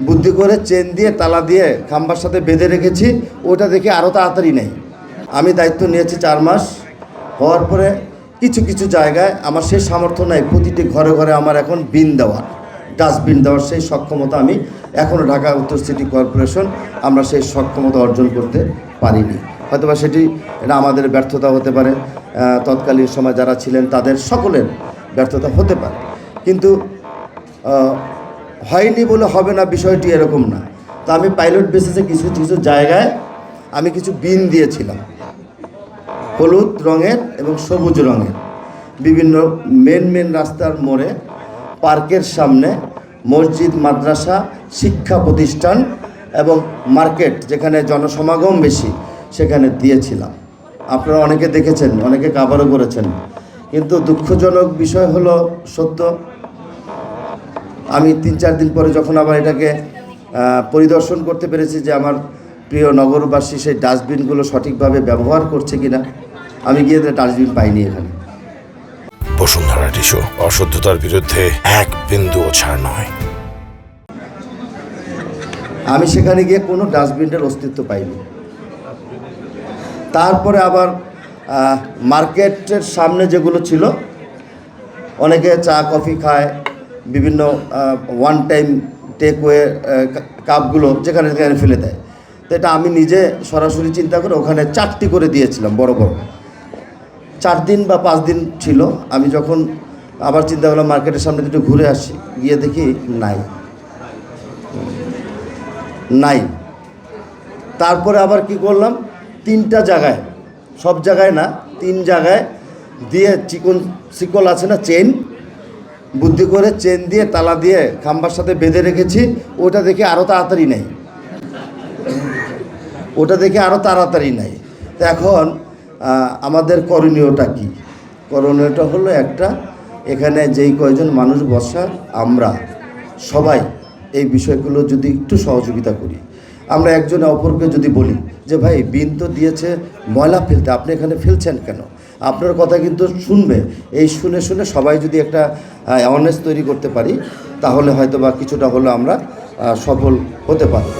বুদ্ধি করে চেন দিয়ে তালা দিয়ে খাম্বার সাথে বেঁধে রেখেছি, ওটা দেখে আরও তাড়াতাড়ি নেই। আমি দায়িত্ব নিয়েছি 4 মাস হওয়ার পরে কিছু কিছু জায়গায় আমার সেই সামর্থ্য নাই প্রতিটি ঘরে ঘরে আমার এখন বিন দেওয়ার, ডাস্টবিন দেওয়ার সেই সক্ষমতা আমি এখনও ঢাকা উত্তর সিটি কর্পোরেশন আমরা সেই সক্ষমতা অর্জন করতে পারিনি। হয়তোবা সেটি এটা আমাদের ব্যর্থতা হতে পারে, তৎকালীন সময় যারা ছিলেন তাদের সকলের ব্যর্থতা হতে পারে, কিন্তু হয়নি বলে হবে না বিষয়টি এরকম না। তো আমি পাইলট বেসিসে কিছু কিছু জায়গায় আমি কিছু বিন দিয়েছিলাম, হলুদ রঙের এবং সবুজ রঙের, বিভিন্ন মেন রাস্তার মোড়ে, পার্কের সামনে, মসজিদ, মাদ্রাসা, শিক্ষা প্রতিষ্ঠান এবং মার্কেট যেখানে জনসমাগম বেশি সেখানে দিয়েছিলাম। আপনারা অনেকে দেখেছেন, অনেকে কাভারও করেছেন, কিন্তু দুঃখজনক বিষয় হলো সত্য, আমি 3-4 দিন পরে যখন আবার এটাকে পরিদর্শন করতে পেরেছি যে আমার প্রিয় নগরবাসী সেই ডাস্টবিনগুলো সঠিকভাবে ব্যবহার করছে কিনা, আমি গিয়ে ডাস্টবিন পাইনি এখানে। বসুন্ধরা টিস্যু, অশুদ্ধতার বিরুদ্ধে এক বিন্দুও ছাড় নয়। আমি সেখানে গিয়ে কোনো ডাস্টবিনের অস্তিত্ব পাইনি। তারপরে আবার মার্কেটের সামনে যেগুলো ছিল, অনেকে চা কফি খায়, বিভিন্ন ওয়ান টাইম টেকওয়ে কাপগুলো যেখানে যেখানে ফেলে দেয়, তো এটা আমি নিজে সরাসরি চিন্তা করে ওখানে 4টি করে দিয়েছিলাম, বড় বড়। 4 দিন বা 5 দিন ছিল। আমি যখন আবার চিন্তা করলাম মার্কেটের সামনে একটু ঘুরে আসি, গিয়ে দেখি নাই। তারপরে আবার কি করলাম, 3টা জায়গায়, সব জায়গায় না, 3 জায়গায় দিয়ে শিকল আছে না, চেন, বুদ্ধি করে চেন দিয়ে তালা দিয়ে খাম্বার সাথে বেঁধে রেখেছি, ওটা দেখে আরও তাড়াতাড়ি নেই। তো এখন আমাদের করণীয়টা কি? করণীয়টা হলো একটা, এখানে যেই কয়জন মানুষ বসা, আমরা সবাই এই বিষয়গুলো যদি একটু সহযোগিতা করি, আমরা একজনে অপরকে যদি বলি যে ভাই বিন তো দিয়েছে ময়লা ফেলতে, আপনি এখানে ফেলছেন কেন, আপনার কথা কিন্তু শুনবে। এই শুনে সবাই যদি একটা অ্যাওয়ারনেস তৈরি করতে পারি, তাহলে হয়তো বা কিছুটা হলো আমরা সফল হতে পারি।